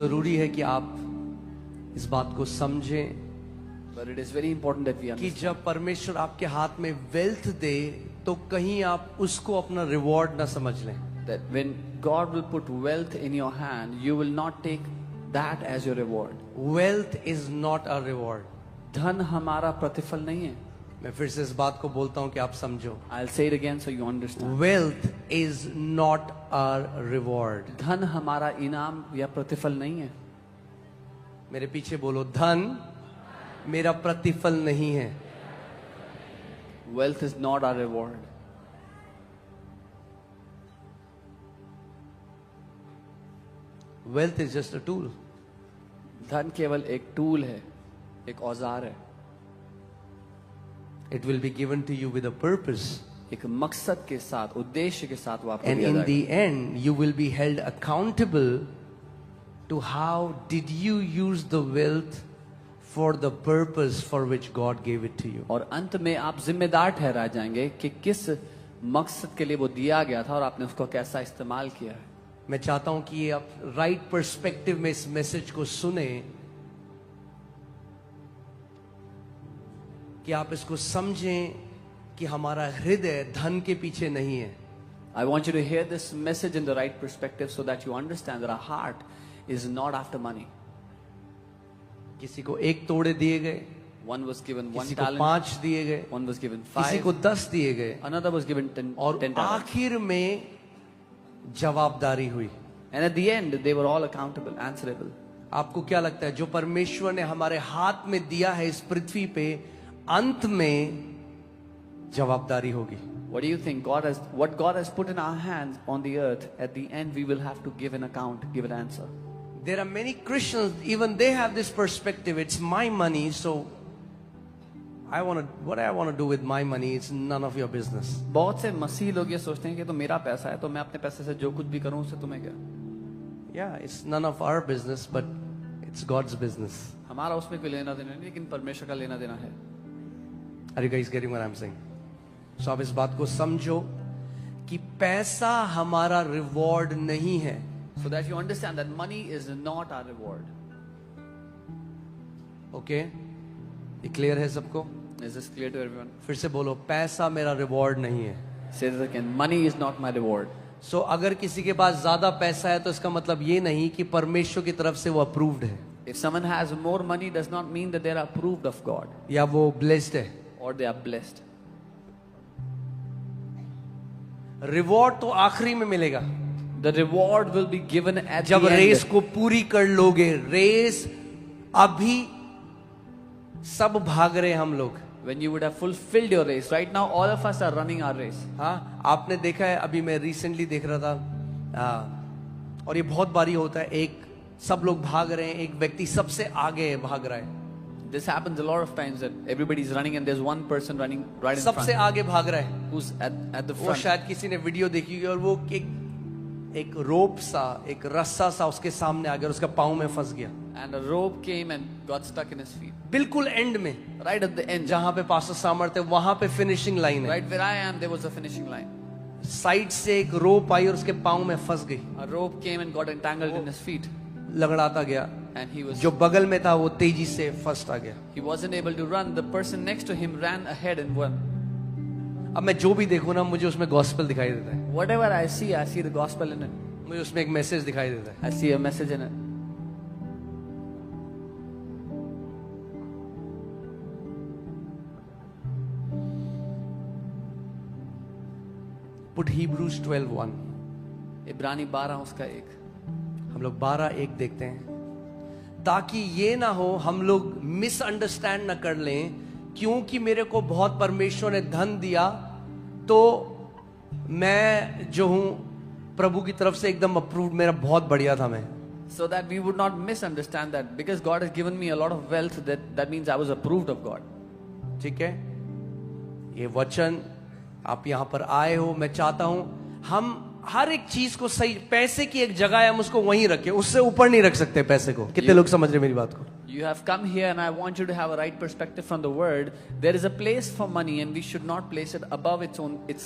जरूरी है कि आप इस बात को समझें But it is very important that we कि understand जब परमेश्वर आपके हाथ में वेल्थ दे तो कहीं आप उसको अपना रिवॉर्ड ना समझ लें। that when God will put wealth in your hand, you will not take that as your reward. Wealth is not a reward. धन हमारा प्रतिफल नहीं है। मैं फिर से इस बात को बोलता हूं कि आप समझो। I'll say it again so you understand. Wealth is not a reward. धन हमारा इनाम या प्रतिफल नहीं है। मेरे पीछे बोलो, धन मेरा प्रतिफल नहीं है। Wealth is not our reward. Wealth is just a tool. धन केवल एक टूल है, एक औजार है। It will be given to you with a purpose, एक मकसद के साथ, उद्देश्य के साथ वो आपको एंड दिया इन द जाएगा। And you will be held accountable to how did you use the wealth for the purpose for which God gave it to you. और अंत में आप जिम्मेदार ठहराए जाएंगे कि किस मकसद के लिए वो दिया गया था और आपने उसको कैसा इस्तेमाल किया है। मैं चाहता हूं कि आप राइट पर्सपेक्टिव में इस मैसेज को सुने, कि आप इसको समझें कि हमारा हृदय धन के पीछे नहीं है। I want you to hear this message in the right perspective so that you understand that our heart is not after money. किसी को 1 तोड़े दिए गए, One was given 1 किसी को talent, 5 दिए गए, one was given किसी 5, को 10 दिए गए, another was given 10 और 10 talents. आखिर में जवाबदारी हुई। And at the end they were all accountable, answerable. आपको क्या लगता है, जो परमेश्वर ने हमारे हाथ में दिया है इस पृथ्वी पे, अंत में जवाबदारी होगी? What do you think? What God has put in our hands on the earth, at the end we will have to give an account, give an answer. There are many Christians, even they have this perspective. It's my money, so what I want to do with my money, it's none of your business. बहुत से मसीह लोग ये सोचते हैं कि तो मेरा पैसा है, तो मैं अपने पैसे से जो कुछ भी करूं उससे तुम्हें क्या? Yeah, it's none of our business, but it's God's business. हमारा उसमें कोई लेना देना नहीं, लेकिन परमेश्वर का लेना देना है। Are you guys getting what I'm saying? So आप इस बात को समझो कि पैसा हमारा रिवॉर्ड नहीं है। So that you understand that money is not our reward. Okay? ये क्लियर है सबको? Is this clear to everyone? फिर से बोलो, पैसा मेरा रिवॉर्ड नहीं है। Say this again. Money is not my reward. So अगर किसी के पास ज्यादा पैसा है तो इसका मतलब ये नहीं कि परमेश्वर की तरफ से वो अप्रूव्ड है, If someone has more money, does not mean that they are approved of God या वो ब्लेस्ड है। or they are blessed. Reward तो आखिरी में मिलेगा, The reward will be given at जब the रेस end. को पूरी कर लोगे। रेस अभी सब भाग रहे हैं हम लोग। When you would have fulfilled your race. Right now, all of us are running our race. हाँ, आपने देखा है, अभी मैं रिसेंटली देख रहा था, और ये बहुत बारी होता है, एक सब लोग भाग रहे हैं, एक व्यक्ति सबसे आगे भाग रहा है। This happens a lot of times that everybody is running and there's one person running right in सबसे front आगे भाग रहा है। who's at the वो front. शायद किसी ने वीडियो देखी होगी, और वो एक रोप सा, एक रस्सा सा उसके सामने आ गया और उसका पाँव में फंस गया। And a rope came and got stuck in his feet. बिल्कुल एंड में, Right at the end. जहां पे पास्टर सामर्थ्य, वहां पे फिनिशिंग लाइन है। Right where I am, there was a finishing line. Side से एक रोप आई और उसके पाँव में फंस गई, A rope came and got entangled in his feet. लगड़ाता गया। And जो बगल में था वो तेजी से फर्स्ट आ गया। he wasn't able to run. The person next to him ran ahead and won. अब मैं जो भी देखूं ना, मुझे उसमें गॉस्पेल दिखाई देता है, Whatever I see the gospel in it. मुझे उसमें एक मैसेज दिखाई देता है। I see a message in it. Put Hebrews 12:1। इब्रानी 12 उसका 1. हम लोग 12:1 देखते हैं, ताकि ये ना हो हम लोग मिसअंडरस्टैंड ना कर लें, क्योंकि मेरे को बहुत परमेश्वर ने धन दिया तो मैं जो हूं प्रभु की तरफ से एकदम अप्रूव्ड, मेरा बहुत बढ़िया था मैं। So that we would not misunderstand that because God has given me a lot of wealth, that means I was approved of God. ठीक है, ये वचन आप यहां पर आए हो, मैं चाहता हूं हम हर एक चीज को सही, पैसे की एक जगह है, हम उसको वहीं रखें, उससे ऊपर नहीं रख सकते पैसे को। कितने लोग समझ रहे मेरी बात को? You have come here and I want you to have a right perspective from the word. There is a place for money and we should not place it above its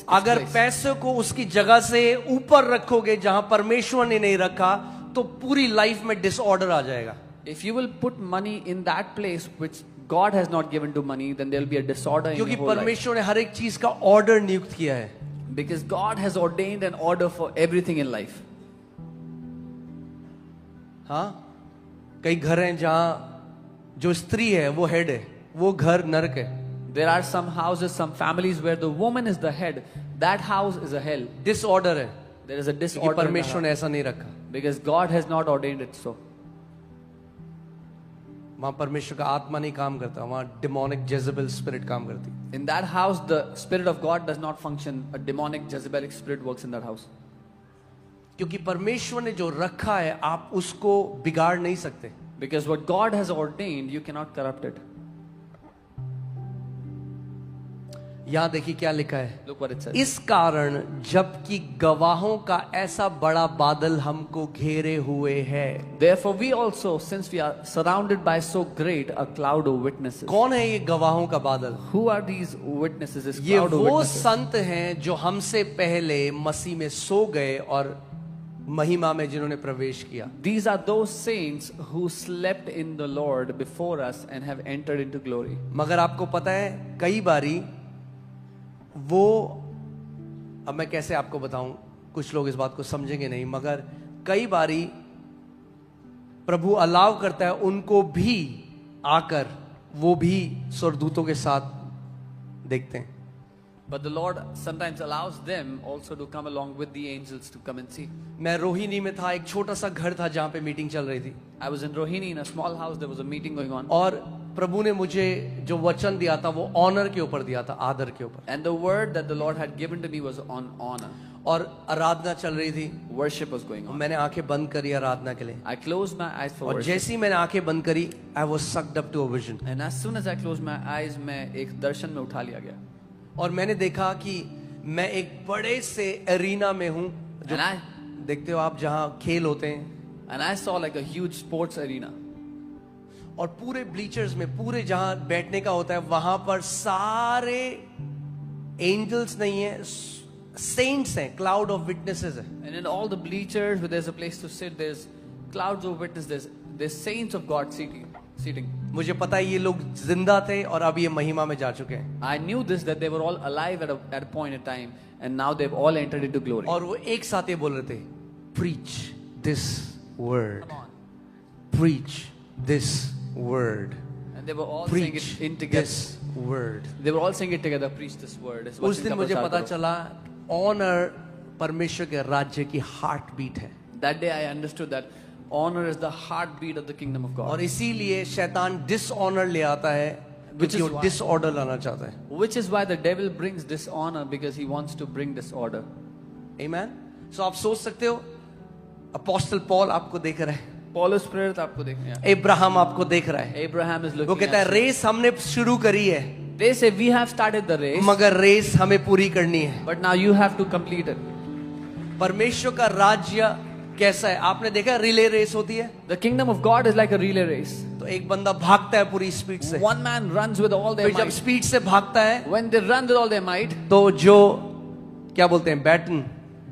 अगर place. पैसे को उसकी जगह से ऊपर रखोगे जहां परमेश्वर ने नहीं रखा, तो पूरी लाइफ में डिसऑर्डर आ जाएगा. If you will put money in that place which God has not given to money, then there will be a disorder in क्योंकि your whole life. परमेश्वर ने हर एक चीज का ऑर्डर नियुक्त किया है. Because God has ordained an order for everything in life. हाँ, कई घर हैं जहां जो स्त्री है वो हेड है, वो घर नरक है. There are some houses, some families where the woman is the head. That house is a hell. Disorder है There is a क्योंकि disorder in the परमेश्वर house. ने ऐसा नहीं रखा. Because God has not ordained it so. वहां परमेश्वर का आत्मा नहीं काम करता, वहां डिमोनिक जेजेबेल स्पिरिट काम करती. In that house, the Spirit of God does not function. A demonic Jezebelic spirit works in that house. क्योंकि परमेश्वर ने जो रखा है आप उसको बिगाड़ नहीं सकते. Because what God has ordained, you cannot corrupt it. यहां देखिए क्या लिखा है. Look what it says. इस कारण जबकि गवाहों का ऐसा बड़ा बादल हमको घेरे हुए है. Therefore, we also, since we are surrounded by so great a cloud of witnesses. कौन है ये गवाहों का बादल? Who are these witnesses? This ये cloud of वो witnesses. संत हैं जो हमसे पहले मसीह में सो गए और महिमा में जिन्होंने प्रवेश किया. These are those saints who slept in the Lord before us and have entered into glory. मगर आपको पता है कई बारी वो, अब मैं कैसे आपको बताऊं, कुछ लोग इस बात को समझेंगे नहीं, मगर कई बारी प्रभु अलाव करता है उनको भी आकर वो भी स्वर्गदूतों के साथ देखते हैं. But the Lord sometimes allows them also to come along with the angels to come and see. मैं रोहिणी में था, एक छोटा सा घर था जहां पे मीटिंग चल रही थी. I was in Rohini in a small house. There was a meeting going on. और प्रभु ने मुझे जो वचन दिया था वो ऑनर के ऊपर दिया था, आदर के ऊपर. And the word that the Lord had given to me was on honor. और आराधना चल रही थी. Worship was going on. मैंने आंखें बंद करी आराधना के लिए. I closed my eyes for और worship. जैसे ही मैंने आंखें बंद करी, I was sucked up to a vision. And as soon as I closed my eyes, मैं एक दर्शन में उठा लिया गया. और मैंने देखा कि मैं एक बड़े से एरिना में हूं, जो And I देखते हो आप जहां खेल होते हैं, and I saw like a huge sports arena. और पूरे ब्लीचर्स में, पूरे जहां बैठने का होता है वहां पर सारे एंजल्स नहीं है, सेंट्स हैं, क्लाउड ऑफ विटनेसेस है. And in all the bleachers where there's a place to sit, there's clouds of witnesses. There's saints of God seating. मुझे पता है ये लोग जिंदा थे और अब ये महिमा में जा चुके हैं. I knew this, that they were all alive at a point in time, and now they've all entered into glory. और वो एक साथ ये बोल रहे थे, preach this word, preach this word, And they were all saying preach it in together. this word. They were all saying it together. Preach this word. इस उस वचन दिन का मुझे प्रचार पता करो. चला ऑनर परमेश्वर के राज्य की हार्ट बीट है. That day I understood that honor is the heartbeat of the kingdom of God. और इसीलिए शैतान डिसऑनर ले आता है, Which is क्योंकि वो why- डिसऑर्डर लाना चाहता है. Which is why the devil brings dishonor, because he wants to bring disorder. आमेन. सो आप सोच सकते हो, अपोस्टल पॉल आपको देख रहा है, Paulus प्रेरित आपको देखने आया. अब्राहम आपको देख रहा है. Abraham is वो looking कहता है at you. रेस हमने शुरू करी है, They say we have started the race, मगर रेस हमें पूरी करनी है. but now you have to complete it. परमेश्वर का राज्य कैसा है? आपने देखा रिले रेस होती है, The kingdom of God is like a relay race. तो एक बंदा भागता है पूरी स्पीड से. One man runs with all their फिर जब might. स्पीड से भागता है When they run with all their might, तो जो क्या बोलते हैं,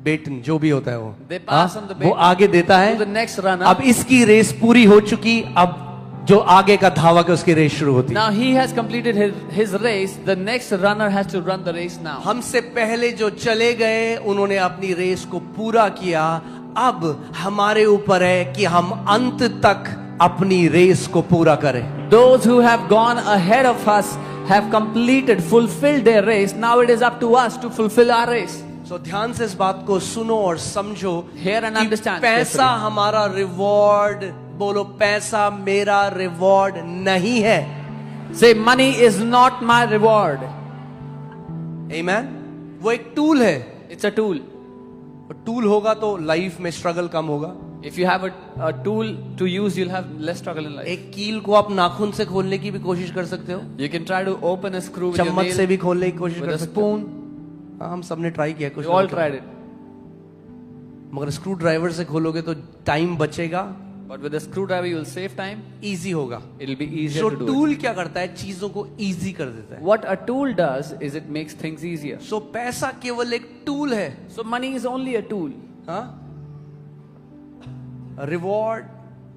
बेटन जो भी होता है वो, They pass on the वो baton आगे देता to the है. next runner. अब इसकी रेस पूरी हो चुकी, अब जो आगे का धावक है उसकी रेस शुरू होती है. Now he has completed his race. The next runner has to run the race now. हमसे पहले जो चले गए उन्होंने अपनी रेस को पूरा किया. अब हमारे ऊपर है कि हम अंत तक अपनी रेस को पूरा करें. Those who have gone ahead of us have completed, fulfilled their race. Now it is up to us to fulfill our race. तो ध्यान से इस बात को सुनो और समझो Hear and कि understand पैसा carefully. हमारा रिवॉर्ड, बोलो पैसा मेरा रिवॉर्ड नहीं है. Say, money is not my reward. आमेन. वो एक टूल है. It's a tool. टूल होगा तो लाइफ में स्ट्रगल कम होगा. If you have a tool to use, you'll have less struggle in life. एक कील को आप नाखून से खोलने की भी कोशिश कर सकते हो, You can try to open a screw with your चम्मच से nail, भी खोलने की कोशिश with कर a सकते हो. spoon. हाँ, हम सबने ट्राई किया कुछ We all tried it. मगर स्क्रू ड्राइवर से खोलोगे तो टाइम बचेगा, But with a screwdriver, you'll save time. Easy होगा. It'll be easier so to do it. Tool क्या करता है? चीजों को इजी कर देता है. What a tool does is it makes things easier. सो पैसा केवल एक टूल है. So money is only a tool. हाँ, रिवॉर्ड,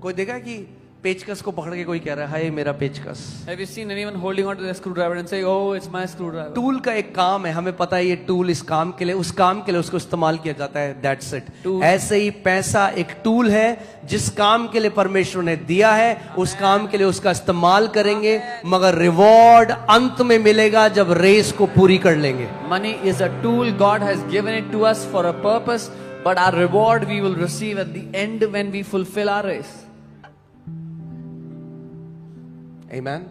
कोई देखा कि पेचकस को पकड़ के कोई कह रहा है हाय मेरा पेचकस। Have you seen anyone holding on to the screwdriver and say, "Oh, it's my screwdriver"? Tool का एक काम है, हमें पता है ये टूल इस काम के लिए, उस काम के लिए उसको इस्तेमाल किया जाता है, दैट्स इट। Tool. ऐसे ही पैसा एक टूल है, जिस काम के लिए परमेश्वर ने दिया है उस काम के लिए उसका इस्तेमाल करेंगे, मगर रिवॉर्ड अंत में मिलेगा जब रेस को पूरी कर लेंगे। Money is a tool. God has given it to us for a purpose, but our reward we will receive at the end when we fulfill our race. आमेन।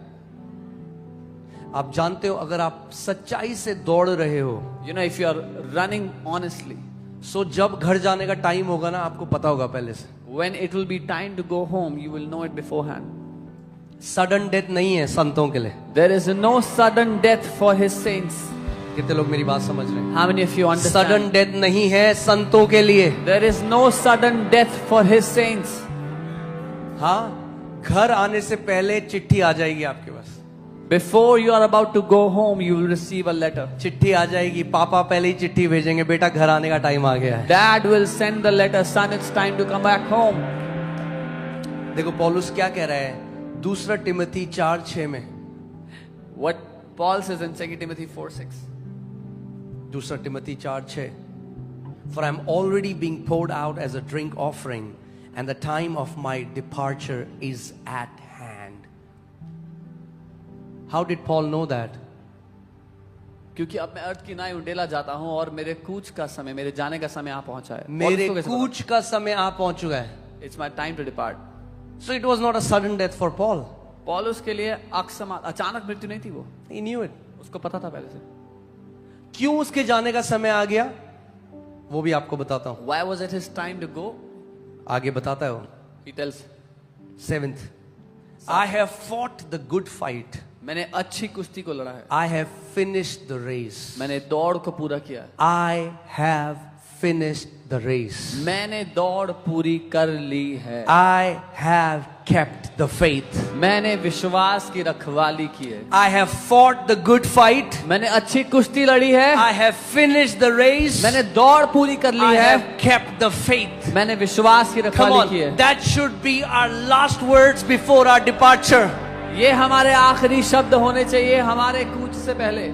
आप जानते हो अगर आप सच्चाई से दौड़ रहे हो, You know, if you are running honestly, सो जब घर जाने का टाइम होगा ना, आपको पता होगा पहले से। when it will be time to go home, you will know it beforehand. Sudden death नहीं है संतों के लिए। There is no sudden death for His saints. कितने लोग मेरी बात समझ रहे हैं? How many of you understand? Sudden death नहीं है संतों के लिए। There is no sudden death for His saints. हाँ, घर आने से पहले चिट्ठी आ जाएगी आपके पास। Before you are about to go home, you will receive a letter. चिट्ठी आ जाएगी, पापा पहले ही चिट्ठी भेजेंगे, बेटा घर आने का टाइम आ गया है। Dad will send the letter, son, it's time to come back home. देखो पौलुस क्या कह रहा है, दूसरा तिमोथी 4:6 में। What Paul says in 2 Timothy 4:6. दूसरा Timothy 4:6, For I am already being poured out as a drink offering, and the time of my departure is at hand. How did Paul know that? क्योंकि अब मैं अर्थ की नाई उंडेला जाता हूँ और मेरे कूच का समय, मेरे जाने का समय आ पहुंचा है। मेरे Paul उसको कैसे कूच का समय आ पहुंच चुका है। पता? It's my time to depart. So it was not a sudden death for Paul. पौलुस के लिए अकस्मात अचानक मृत्यु नहीं थी वो, He knew it. उसको पता था पहले से। क्यों उसके जाने का समय आ गया वो भी आपको बताता हूं, Why was it his time to go? आगे बताता है वो। He tells, 7th, I have fought the good fight. मैंने अच्छी कुश्ती को लड़ा है, I have finished the race. मैंने दौड़ को पूरा किया है, I have finished the race. मैंने दौड़ पूरी कर ली है, I have kept the faith. मैंने विश्वास की रखवाली की है, I have fought the good fight. मैंने अच्छी कुश्ती लड़ी है, I have finished the race. मैंने दौड़ पूरी कर ली I है, have kept the faith. मैंने विश्वास की Come रखवाली on, की है। that should be our last words before our departure. ये हमारे आखिरी शब्द होने चाहिए हमारे कूच से पहले।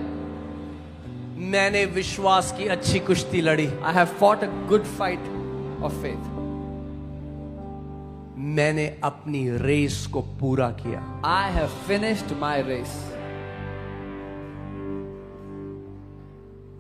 मैंने विश्वास की अच्छी कुश्ती लड़ी, I have fought a good fight of faith. मैंने अपनी रेस को पूरा किया। I have finished my race.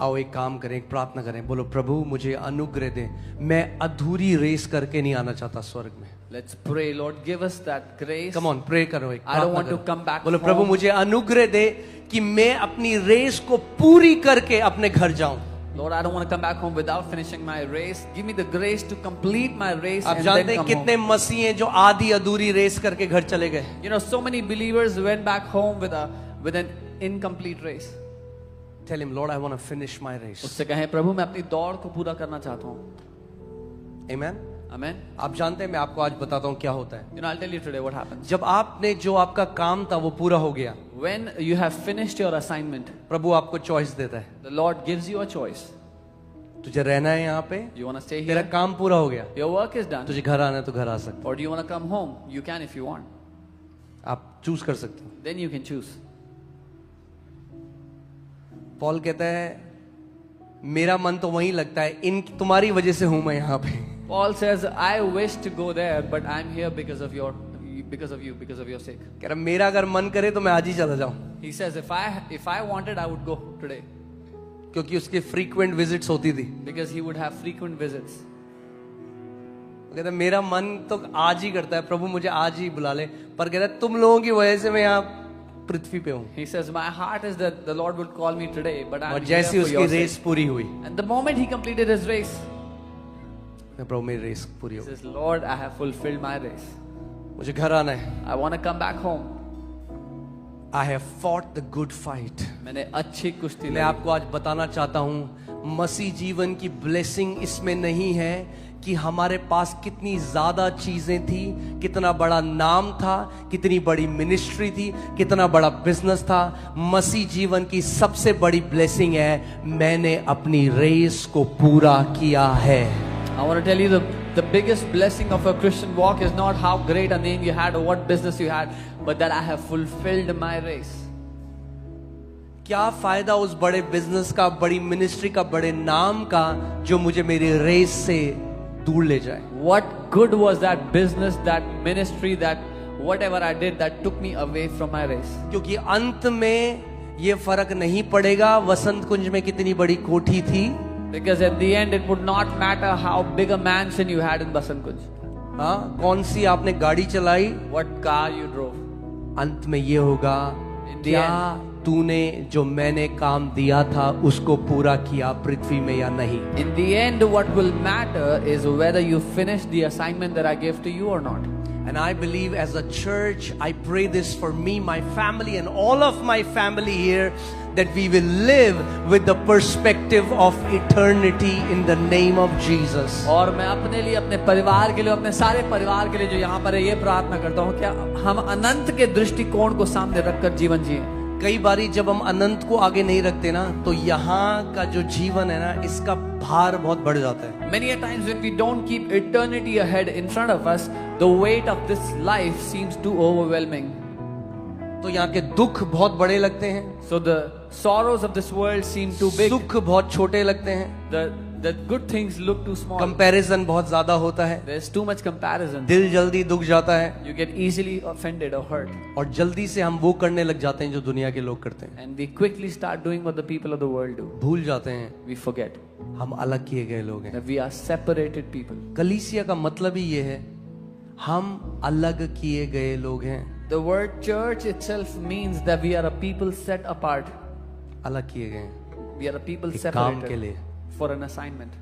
आओ एक काम करें, एक प्रार्थना करें, बोलो प्रभु मुझे अनुग्रह दे, मैं अधूरी रेस करके नहीं आना चाहता स्वर्ग में। Let's pray, Lord, give us that grace. Come on, pray करो, एक I don't प्रार्थना want to करो। come back बोलो home. प्रभु मुझे अनुग्रह दे कि मैं अपनी रेस को पूरी करके अपने घर जाऊं। Lord, I don't want to come back home without finishing my race. Give me the grace to complete my race आप and जानते then हैं come कितने home. मसीह हैं जो आधी अधूरी रेस करके घर चले गए। You know, so many believers went back home with an incomplete race. Tell him, Lord, I want to finish my race. उससे कहें प्रभु मैं अपनी दौड़ को पूरा करना चाहता हूँ। Amen. Amen. आप जानते हैं मैं आपको आज बताता हूँ क्या होता है। You know, I'll tell you today what happens. जब आपने जो आपका काम था वो पूरा हो गया, When you have finished your assignment, प्रभु आपको चॉइस देता है, the Lord gives you a choice. तुझे रहना है यहाँ पे, You want to stay तेरा here? काम पूरा हो गया, Your work is done. तुझे घर आना है तो घर आ सकते Or do you want to come home? You can if you want. हो, आप चूज कर सकते हो। Then you can choose. Paul कहता है मेरा मन तो वहीं लगता है, इन तुम्हारी वजह से हूं मैं यहाँ पे। Paul says, I wish to go there, but I'm here because of you, because of your sake. कह रहा मेरा अगर मन करे तो मैं आज ही चला जाऊं, He says, if I wanted, I would go today, क्योंकि उसकी फ्रीक्वेंट विजिट्स होती थी। because he would have frequent visits. वो कहता है मेरा मन तो आज ही करता है प्रभु मुझे आज ही बुला ले, पर कहता है तुम लोगों की वजह से मैं यहाँ पृथ्वी पे हूँ। He says, my heart is that the Lord would call me today, but I'm और here जैसी for उसकी your रेस sake. पूरी हुई, And the moment he completed his race, प्रभु मेरी रेस पूरी he हो गई, says, Lord, I have fulfilled my race. मुझे घर आना है। I want to come back home. I have fought the good fight. मैंने अच्छी कुश्ती मैं लड़ी। आपको आज बताना चाहता हूँ मसीह जीवन की ब्लेसिंग इसमें नहीं है कि हमारे पास कितनी ज्यादा चीजें थी, कितना बड़ा नाम था, कितनी बड़ी मिनिस्ट्री थी, कितना बड़ा बिजनेस था। मसीह जीवन की सबसे बड़ी ब्लेसिंग है मैंने अपनी रेस को पूरा किया है। I want to tell you the the biggest blessing of a Christian walk is not how great a name you had or what business you had, but that I have fulfilled my race. क्या फायदा उस बड़े business का, बड़ी ministry का, बड़े नाम का जो मुझे मेरी रेस से दूर ले जाए? What good was that business, that ministry, that whatever I did that took me away from my race? क्योंकि अंत में ये फर्क नहीं पड़ेगा वसंत कुंज में कितनी बड़ी कोठी थी, Because at the end it would not matter how big a mansion you had in Basant Kunj, हाँ, कौन सी आपने गाड़ी चलाई, what car you drove. अंत में ये होगा In the क्या end. तूने जो मैंने काम दिया था उसको पूरा किया पृथ्वी में या नहीं. In the end, what will matter is whether you finish the assignment that I gave to you or not. And I believe as a church, I pray this for me, my family, and all of my family here, that we will live with the perspective of eternity in the name of Jesus. और मैं अपने लिए, अपने परिवार के लिए, अपने सारे परिवार के लिए जो यहाँ पर है, ये प्रार्थना करता हूँ क्या हम अनंत के दृष्टिकोण को सामने रखकर जीवन जिए. कई बारी जब हम अनंत को आगे नहीं रखते ना, तो यहाँ का जो जीवन है ना, इसका भार बहुत बढ़ जाता है. Many a times when we don't keep eternity ahead in front of us, the weight of this life seems too overwhelming. तो यहाँ के दुख बहुत बड़े लगते हैं, So the sorrows of this world seem too big. सुख बहुत छोटे लगते हैं, The good things look too small. Comparison बहुत ज्यादा होता है, There's too much comparison. दिल जल्दी दुख जाता है, You get easily offended or hurt. और जल्दी से हम वो करने लग जाते हैं जो दुनिया के लोग करते हैं. And we quickly start doing what the people of the world do. भूल जाते हैं We forget हम अलग किए गए लोग हैं. that we are separated people. कलीसिया का मतलब ही ये है, हम अलग किए गए लोग हैं. The word church itself means that we are a people set apart. अलग किए गए हैं We are a people एक काम के separated लिए. for an assignment.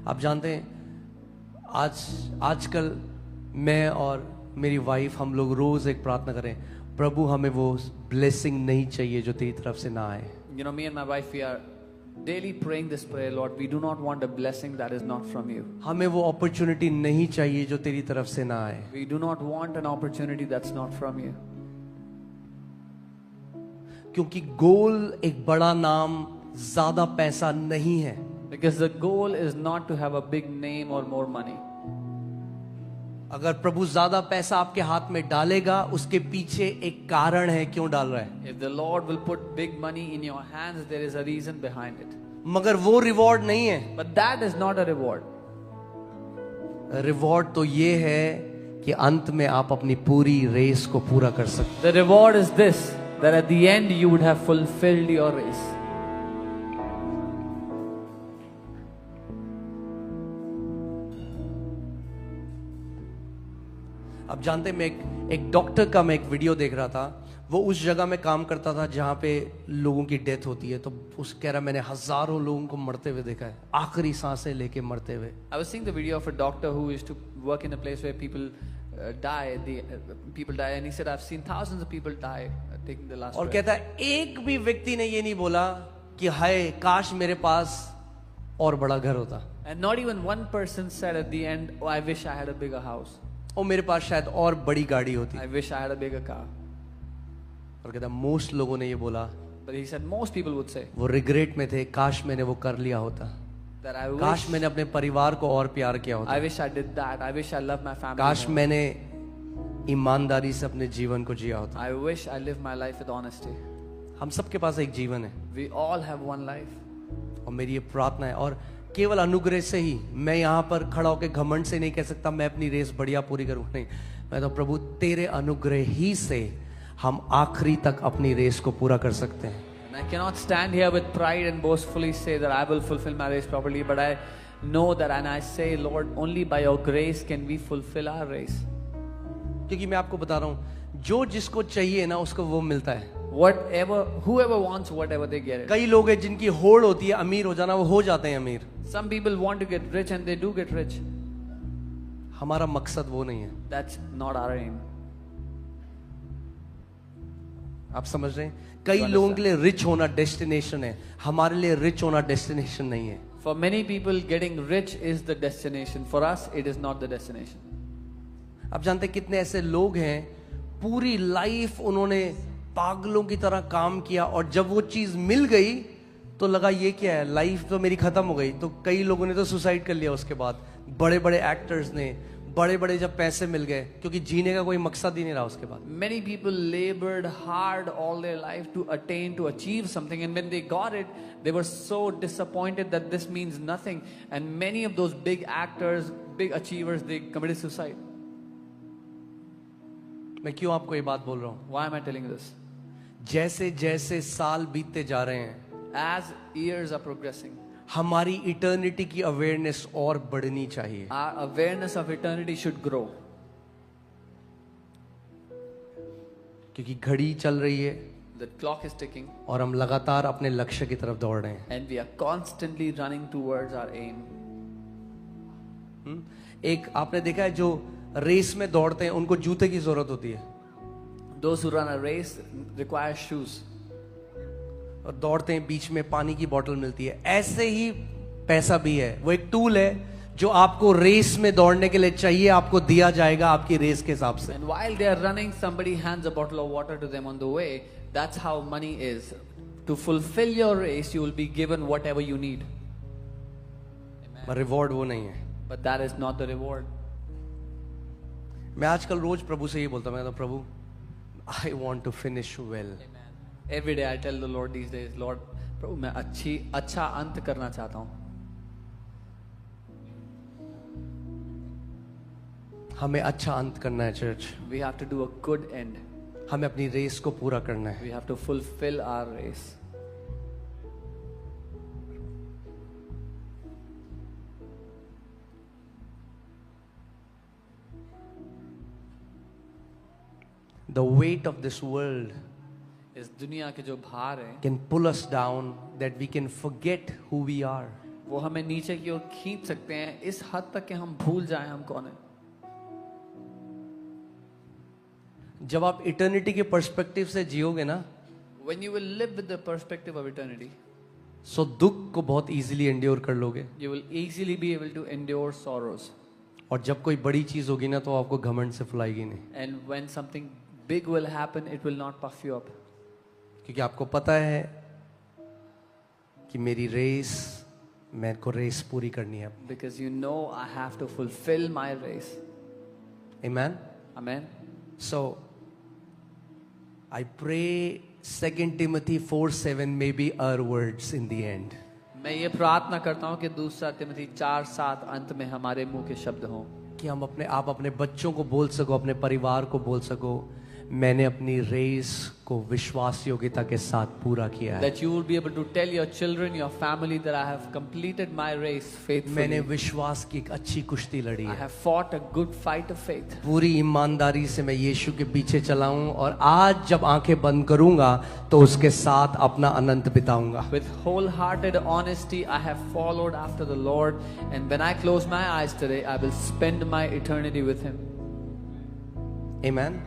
आप जानते हैं, आजकल मैं और मेरी वाइफ हम लोग रोज एक प्रार्थना करें, प्रभु हमें वो ब्लेसिंग नहीं चाहिए जो तेरी तरफ से ना आए. You know, me and my wife, we are daily praying this prayer, Lord, we do not want a blessing that is not from you. हमें वो अपॉर्चुनिटी नहीं चाहिए जो तेरी तरफ से ना आए. We do not want an opportunity that's not from you. क्योंकि गोल एक बड़ा नाम, ज्यादा पैसा नहीं है. Because the goal is not to have a big name or more money. अगर प्रभु ज्यादा पैसा आपके हाथ में डालेगा, उसके पीछे एक कारण है क्यों डाल रहा है. If the Lord will put big money in your hands, there is a reason behind it. मगर वो रिवॉर्ड नहीं है. But that is not a reward. Reward तो ये है कि अंत में आप अपनी पूरी रेस को पूरा कर सकते. The reward is this, that at the end you would have fulfilled your race. अब जानते हैं, मैं एक डॉक्टर का मैं एक वीडियो देख रहा था. वो उस जगह में काम करता था जहाँ पे लोगों की डेथ होती है. तो उस कह रहा, मैंने हजारों लोगों को मरते हुए देखा है, आखिरी सांसें लेके मरते हुए. I was seeing the video of a doctor who used to work in a place where people die. People die, and he said, "I've seen thousands of people die taking the last और breath." कहता है, एक भी व्यक्ति ने ये नहीं बोला कि हाय काश मेरे पास और बड़ा घर होता, And not even one person said at the end, "Oh, I wish I had a bigger house. और मेरे पास शायद और बड़ी गाड़ी होती. I wish I had a bigger car." और कहता है, मोस्ट लोगों ने ये बोला, But he said most people would say वो रिग्रेट में थे, काश मैंने वो कर लिया होता, that I काश wish मैंने अपने परिवार को और प्यार किया होता, I wish I did that. I wish I loved my family काश more. मैंने ईमानदारी से अपने जीवन को जिया होता. I wish I lived my life with honesty. हम सबके पास एक जीवन है, We all have one life. और मेरी ये प्रार्थना है, और केवल अनुग्रह से ही. मैं यहाँ पर खड़ा होकर घमंड से नहीं कह सकता मैं अपनी रेस बढ़िया पूरी करूँ, नहीं. मैं तो प्रभु तेरे अनुग्रह ही से हम आखिरी तक अपनी रेस को पूरा कर सकते हैं. And I cannot stand here with pride and boastfully say that I will fulfill my race properly, but I know that, and I say, Lord, only by your grace can we fulfill our race. क्योंकि मैं आपको बता रहा हूँ, जो जिसको चाहिए ना उसको वो मिलता है. Whoever wants whatever they get it. कई लोग हैं जिनकी होड़ होती है अमीर हो जाना, वो हो जाते हैं अमीर. Some people want to get rich and they do get rich. हमारा मकसद वो नहीं है. That's not our aim. आप समझ रहे हैं, कई लोगों के लिए रिच होना डेस्टिनेशन है, हमारे लिए रिच होना डेस्टिनेशन नहीं है. For many people, getting rich is the destination. For us, it is not the destination. आप जानते हैं कितने ऐसे लोग हैं, पूरी लाइफ उन्होंने पागलों की तरह काम किया, और जब वो चीज मिल गई तो लगा ये क्या है, लाइफ तो मेरी खत्म हो गई। तो कई लोगों ने तो सुसाइड कर लिया उसके बाद, बड़े बड़े एक्टर्स ने, बड़े बड़े जब पैसे मिल गए, क्योंकि जीने का कोई मकसद ही नहीं रहा उसके बाद। Many people labored hard all their life to attain, to achieve something, and when they got it, they were so disappointed that this means nothing. And many of those big actors, big achievers, they committed suicide. मैं क्यों आपको ये बात बोल रहा हूँ? Why am I telling you this? जैसे जैसे साल बीतते जा रहे हैं, As years are progressing, हमारी इटर्निटी की अवेयरनेस और बढ़नी चाहिए। our awareness of eternity should grow. क्योंकि घड़ी चल रही है The clock is ticking, और हम लगातार अपने लक्ष्य की तरफ दौड़ रहे हैं। and we are constantly running towards our aim. एक आपने देखा है जो रेस में दौड़ते हैं उनको जूते की जरूरत होती है, Those who run a race require shoes. और दौड़ते हैं, बीच में पानी की बोतल मिलती है। ऐसे ही पैसा भी है, वो एक टूल है जो आपको रेस में दौड़ने के लिए चाहिए, आपको दिया जाएगा आपकी रेस के हिसाब से। And while they are running, somebody hands a bottle of water to them on the way. That's how money is. To fulfill your race, you will be given whatever you need. Reward वो नहीं है। But that is not the reward. मैं आजकल रोज प्रभु से ये बोलता हूँ, मैं कहता हूँ, प्रभु I want to finish well. Every day I tell the Lord these days, Lord, प्रभु मैं अच्छा अंत करना चाहता हूँ। हमें अच्छा अंत करना है church, We have to do a good end. हमें अपनी रेस को पूरा करना है। We have to fulfill our race. The weight of this world इस दुनिया के जो भार है can pull us down that we can forget who we are. वो हमें नीचे की ओर खींच सकते हैं इस हद तक कि हम भूल जाएं हम कौन है। जब आप इटर्निटी के पर्सपेक्टिव से जियोगे ना, When you will live with the perspective of eternity, सो दुख को बहुत इजीली एंड्योर कर लोगे। you will easily be able to endure sorrows. और जब कोई बड़ी चीज होगी ना, तो आपको घमंड से फुलाएगी नहीं, And when something big will happen, it will not puff you up. क्योंकि आपको पता है कि मेरी रेस, मेरे को रेस पूरी करनी है। Because you know I have to fulfill my race. Amen. Amen. So I pray 2 Timothy 4:7 may be our words in the end. मैं ये प्रार्थना करता हूँ कि 2 तिमोथी 4:7 अंत में हमारे मुंह के शब्द हों, कि हम आप अपने बच्चों को बोल सको, अपने परिवार को बोल सको, मैंने अपनी रेस को विश्वास योग्यता के साथ पूरा किया है। that you will be able to tell your children, your family that I have completed my race faithfully. मैंने विश्वास की एक अच्छी कुश्ती लड़ी I है। have fought a good fight of faith. पूरी ईमानदारी से मैं यीशु के पीछे चला हूं, और आज जब आंखें बंद करूंगा तो उसके साथ अपना अनंत बिताऊंगा। With wholehearted honesty, I have followed after the Lord, and when I close my eyes today, I will spend my eternity with Him. Amen.